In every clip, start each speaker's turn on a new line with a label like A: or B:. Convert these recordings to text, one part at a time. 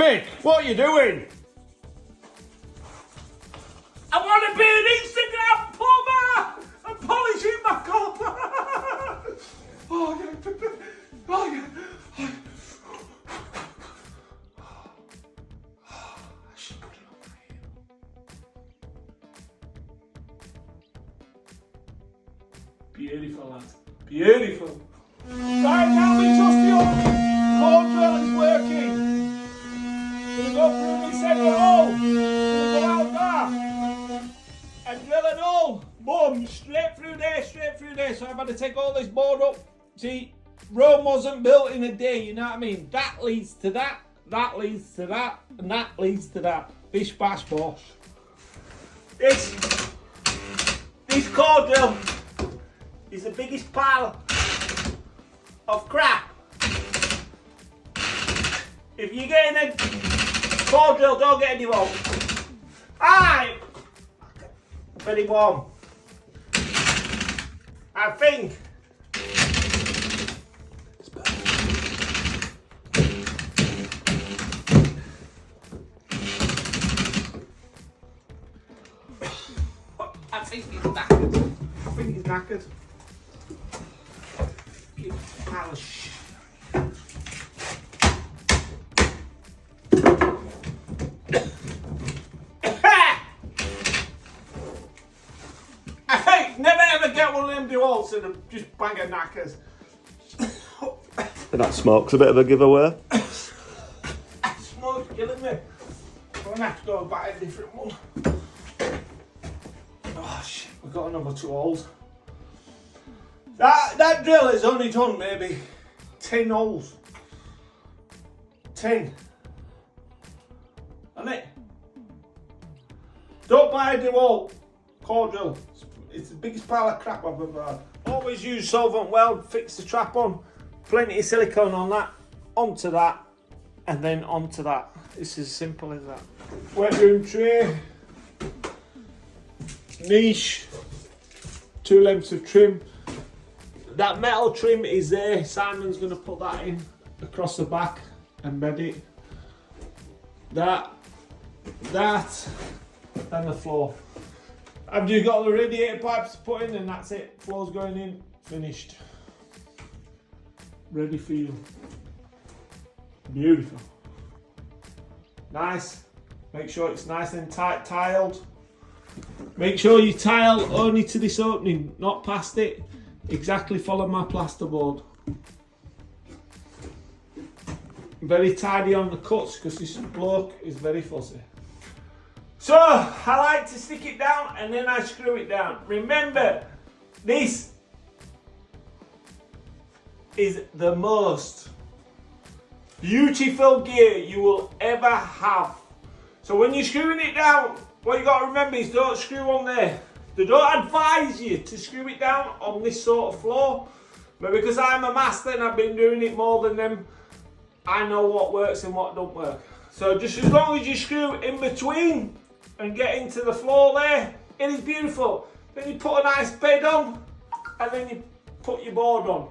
A: Mick, what are you doing? I want to be an Instagram plumber! I'm polishing my cup! Oh, yeah. Oh, yeah. I should put it on my ear. Beautiful, lads. Beautiful. Right now, we just the core drill is working. Gonna go through the centre hole. Gonna go out there and drill it all. Boom, straight through there. So I've had to take all this board up. See, Rome wasn't built in a day, you know what I mean? That leads to that, that leads to that, and that leads to that. Bish bash bosh. This core drill is the biggest pile of crap. If you're getting a core drill, don't get any warm. Aye! Very warm. I think. I think he's knackered. Pile of shit. Never ever get one of them DeWalt's and just bang a knackers.
B: That smoke's a bit of a giveaway.
A: Smoke's killing me. I'm gonna have to go and buy a different one. Oh shit, we've got another 2 holes. That drill has only done maybe 10 holes. 10. Isn't it? Don't buy a DeWalt core drill. It's the biggest pile of crap I've ever had. Always use solvent weld, fix the trap on, plenty of silicone on that, onto that, and then onto that. It's as simple as that. Wet room tray, niche, 2 lengths of trim. That metal trim is there. Simon's going to put that in across the back and bed it. That, and the floor. I've just got the radiator pipes to put in and that's it. Floor's going in, finished. Ready for you. Beautiful. Nice. Make sure it's nice and tight tiled. Make sure you tile only to this opening, not past it. Exactly follow my plasterboard. Very tidy on the cuts because this bloke is very fussy. So, I like to stick it down and then I screw it down. Remember, this is the most beautiful gear you will ever have. So when you're screwing it down, what you got to remember is don't screw on there. They don't advise you to screw it down on this sort of floor. But because I'm a master and I've been doing it more than them, I know what works and what don't work. So just as long as you screw in between and get into the floor there, it is beautiful. Then you put a nice bed on and then you put your board on.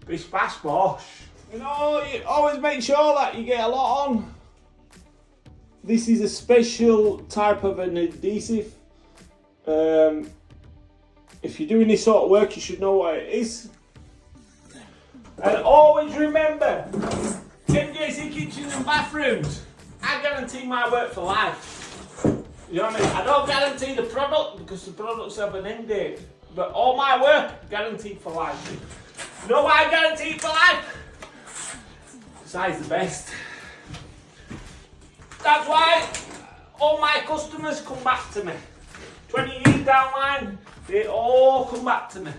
A: Bish bash bosh. You know, you always make sure that you get a lot on. This is a special type of an adhesive. If you're doing this sort of work, you should know what it is. And always remember, MJC Kitchens and Bathrooms, I guarantee my work for life. You know what I mean? I don't guarantee the product because the products have an end date. But all my work, guaranteed for life. You know why I guarantee it for life? Besides the best. That's why all my customers come back to me. 20 years down the line, they all come back to me.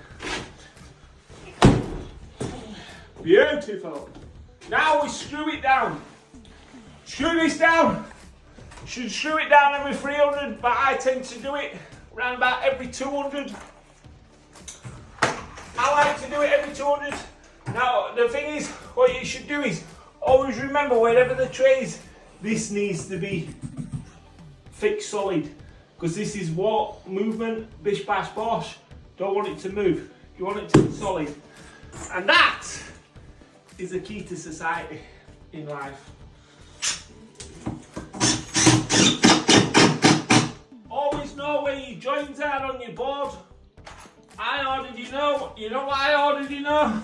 A: Beautiful. Now we screw it down. Screw this down. You should screw it down every 300, but I tend to do it around about every 200. I like to do it every 200. Now the thing is, what you should do is always remember wherever the tray is, this needs to be fixed solid. Because this is what movement, bish bash bosh. Don't want it to move. You want it to be solid. And that is the key to society. in life. Always know where your joints are on your board. I already know. You know what I already know?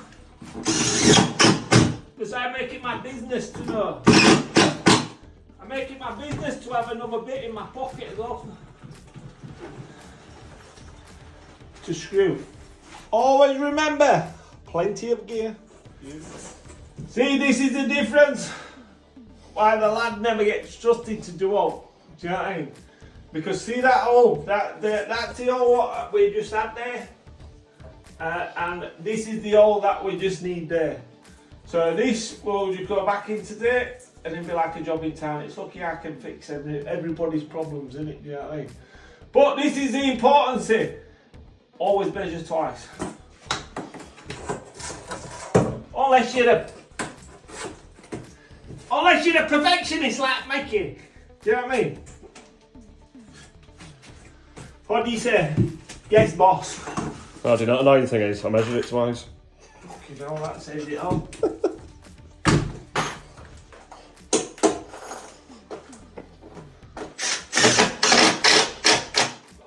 A: Because I make it my business to know. I make it my business to have another bit in my pocket as well. To screw. Always remember, plenty of gear. See, this is the difference why the lad never gets trusted to do all. Do you know what I mean? Because see that hole, that's the hole what we just had there, and this is the hole that we just need there. So this will just go back into there, and it'll be like a job in town. It's lucky I can fix everybody's problems, isn't it? Do you know what I mean? But this is the importance here. Always measure twice. Unless you're a perfectionist like Mickey. Do you know what I mean? What do you say? Yes, boss.
B: Oh, do you know what the annoying thing is? I measured it twice.
A: Fucking hell, that says it all.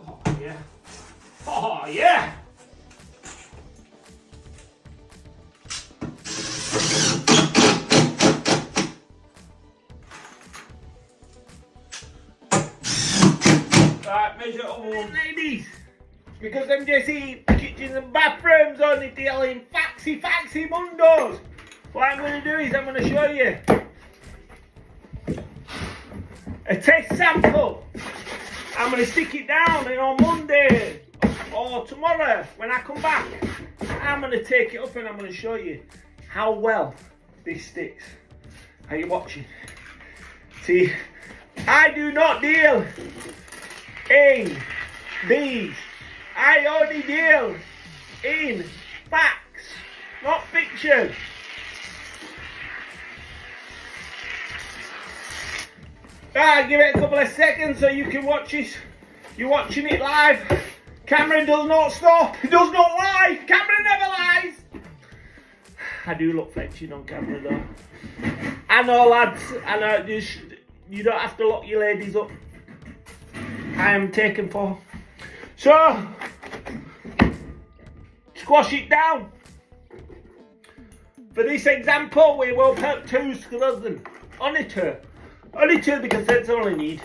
A: Oh, yeah. Oh, yeah! Right, measure up one, ladies. Because kitchens and bathrooms only deal in faxy mundos. What I'm going to do is I'm going to show you a test sample. I'm going to stick it down, and on Monday or tomorrow when I come back, I'm going to take it up and I'm going to show you how well this sticks. Are you watching? See, I do not deal in these. I only deal in facts, not fiction. Right, give it a couple of seconds so you can watch this. You're watching it live. Camera does not stop. It does not lie. Camera never lies. I do look fetching on camera though. I know, lads. I know. You don't have to lock your ladies up. I am taken for. So, squash it down. For this example, we will put 2 screws in. Only 2. Only 2 because that's all I need.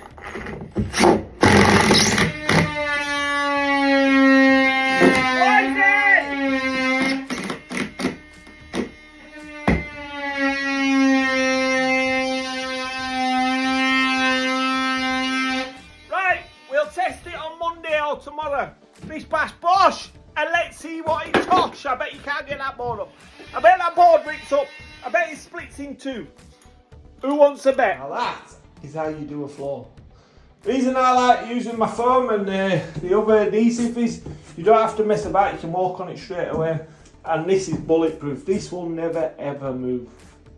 A: Right, we'll test it on Monday or tomorrow. Bish bash bosh, and let's see what it tosh. I bet you can't get that board up. I bet that board rips up. I bet it splits in 2. Who wants a bet? Now that is how you do a floor. The reason I like using my foam and the other adhesive is you don't have to mess about, you can walk on it straight away. And this is bulletproof. This will never ever move.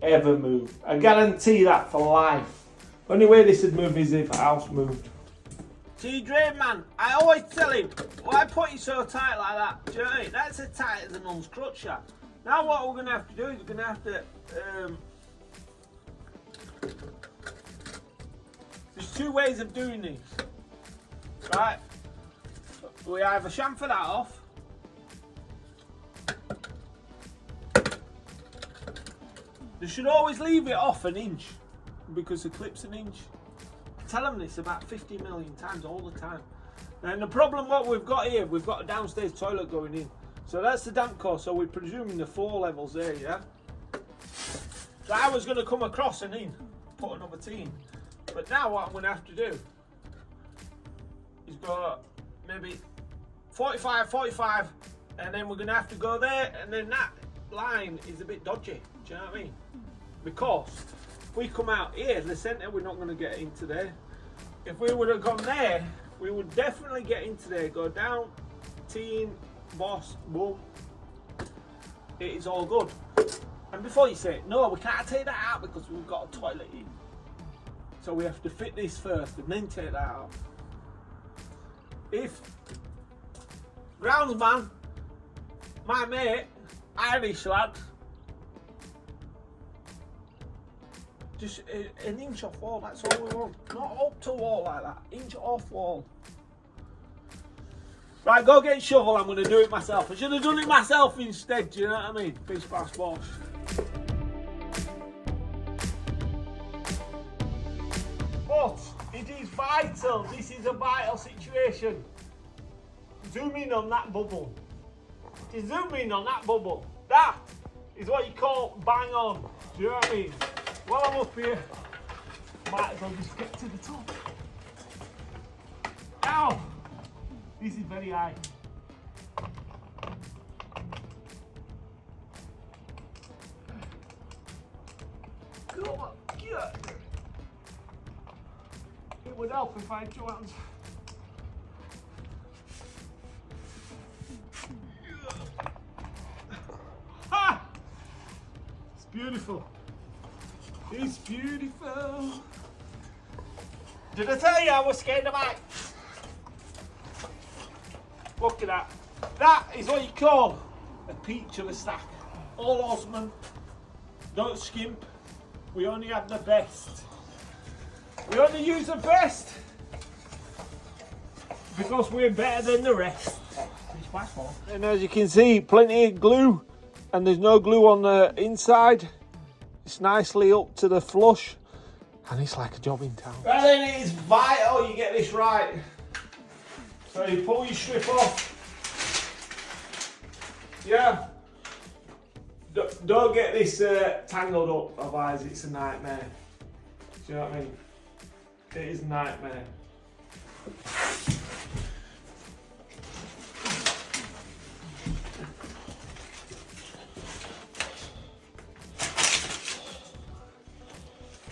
A: Ever move. I guarantee that for life. Only way this would move is if a house moved. See, Drain Man, I always tell him, why put you so tight like that? Do you know what I mean? That's as tight as a nun's crutch shot. Now what we're going to have to do is we're going to have to... there's 2 ways of doing this. Right? We either chamfer that off. You should always leave it off an inch because the clip's an inch. I tell them this about 50 million times all the time. And the problem what we've got here, we've got a downstairs toilet going in. So that's the damp course, so we're presuming the 4 levels there, yeah? So I was going to come across and in, put another T in. But now what I'm going to have to do is go maybe 45, and then we're going to have to go there, and then that line is a bit dodgy, do you know what I mean? Because if we come out here, the centre, we're not going to get into there. If we would have gone there, we would definitely get into there, go down, T in, boss, boom, it is all good. And before you say, no, we can't take that out because we've got a toilet in. So we have to fit this first and then take that out. If groundsman, my mate, Irish lad, Just an inch off wall, that's all we want. Not up to wall like that, inch off wall. Right, go get a shovel, I'm going to do it myself. I should have done it myself instead, do you know what I mean? Bish bash bosh. But it is vital, this is a vital situation. Zoom in on that bubble. Just zoom in on that bubble. That is what you call bang on. Do you know what I mean? While I'm up here, might as well just get to the top. Ow! This is very high. Come on, get up. It would help if I had two hands. Ha! It's beautiful. It's beautiful. Did I tell you I was scared of heights? Look at that. That is what you call a peach of a stack. All Osman. Don't skimp. We only have the best. We only use the best because we're better than the rest. And as you can see, plenty of glue, and there's no glue on the inside. It's nicely up to the flush, and it's like a job in town. Right then, it is vital you get this right. So you pull your strip off. Yeah. Don't get this tangled up, otherwise it's a nightmare. Do you know what I mean? It is a nightmare.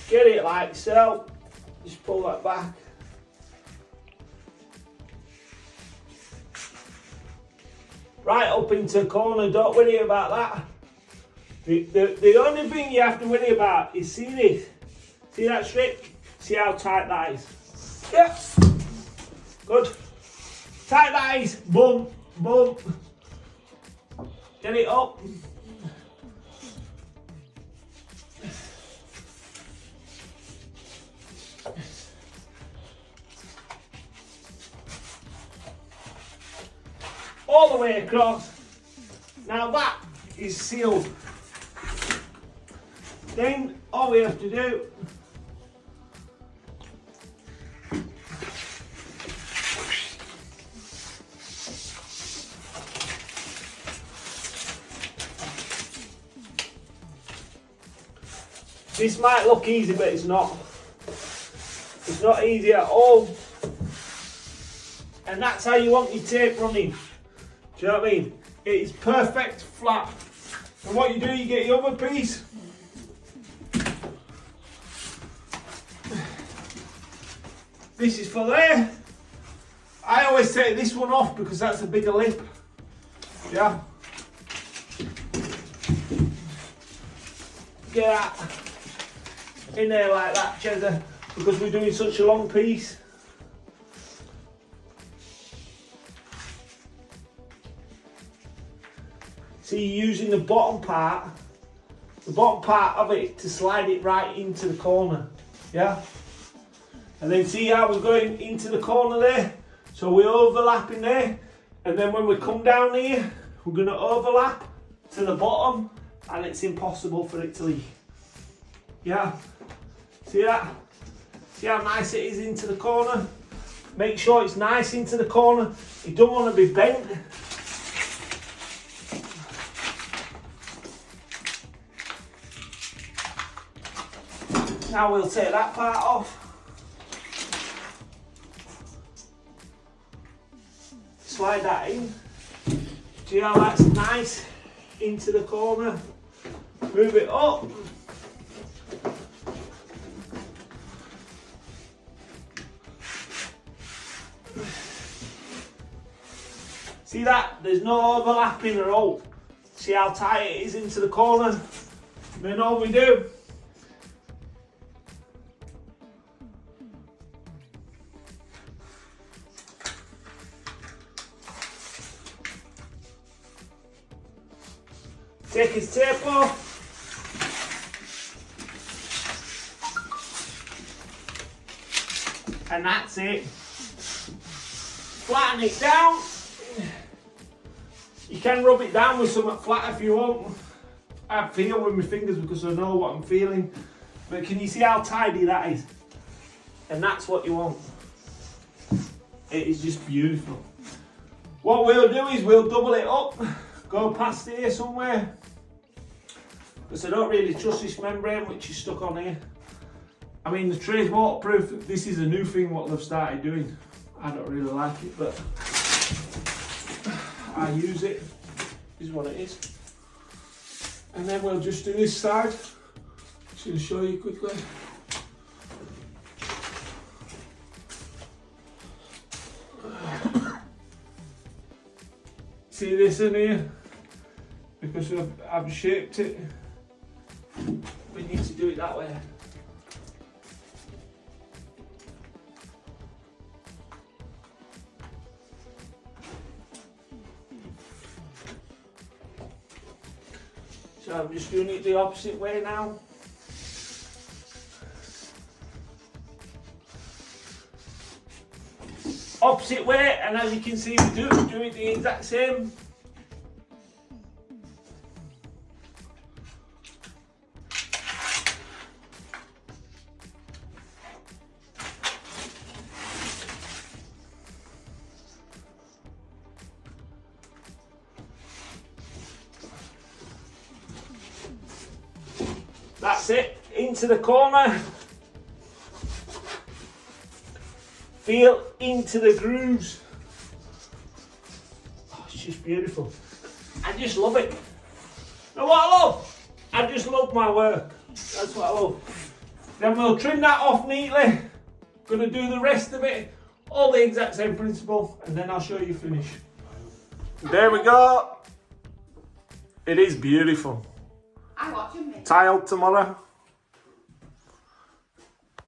A: Get it like so. Just pull that back. Right up into the corner, don't worry about that. The only thing you have to worry about is, see this? See that strip? See how tight that is? Yeah. Good. Tight that is. Boom, boom. Get it up. All the way across. Now that is sealed. Then all we have to do this might look easy, but it's not. It's not easy at all. And that's how you want your tape running. Do you know what I mean? It is perfect flat. And what you do, you get your other piece. This is for there. I always take this one off because that's a bigger lip. Yeah. Get that in there like that, Cheddar, because we're doing such a long piece. See, you're using the bottom part of it to slide it right into the corner, yeah? And then see how we're going into the corner there? So we're overlapping there, and then when we come down here, we're gonna overlap to the bottom, and it's impossible for it to leak. Yeah? See that? See how nice it is into the corner? Make sure it's nice into the corner. You don't want to be bent. Now we'll take that part off. Slide that in. See how that's nice into the corner. Move it up. See that? There's no overlapping at all. See how tight it is into the corner? Then all we do, take his tape off. And that's it. Flatten it down. You can rub it down with something flat if you want. I feel with my fingers because I know what I'm feeling. But can you see how tidy that is? And that's what you want. It is just beautiful. What we'll do is we'll double it up, go past here somewhere. Because I don't really trust this membrane which is stuck on here. I mean, the tray's waterproof. This is a new thing what they've started doing. I don't really like it, but I use it. This is what it is. And then we'll just do this side. Just going to show you quickly. See this in here? Because I've shaped it. We need to do it that way. So I'm just doing it the opposite way now. Opposite way, and as you can see, we're doing the exact same. That's it, into the corner. Feel into the grooves. Oh, it's just beautiful. I just love it. You know what I love? I just love my work. That's what I love. Then we'll trim that off neatly. Gonna do the rest of it. All the exact same principle, and then I'll show you finish. There we go. It is beautiful.
C: I'm watching me.
A: Tiled tomorrow.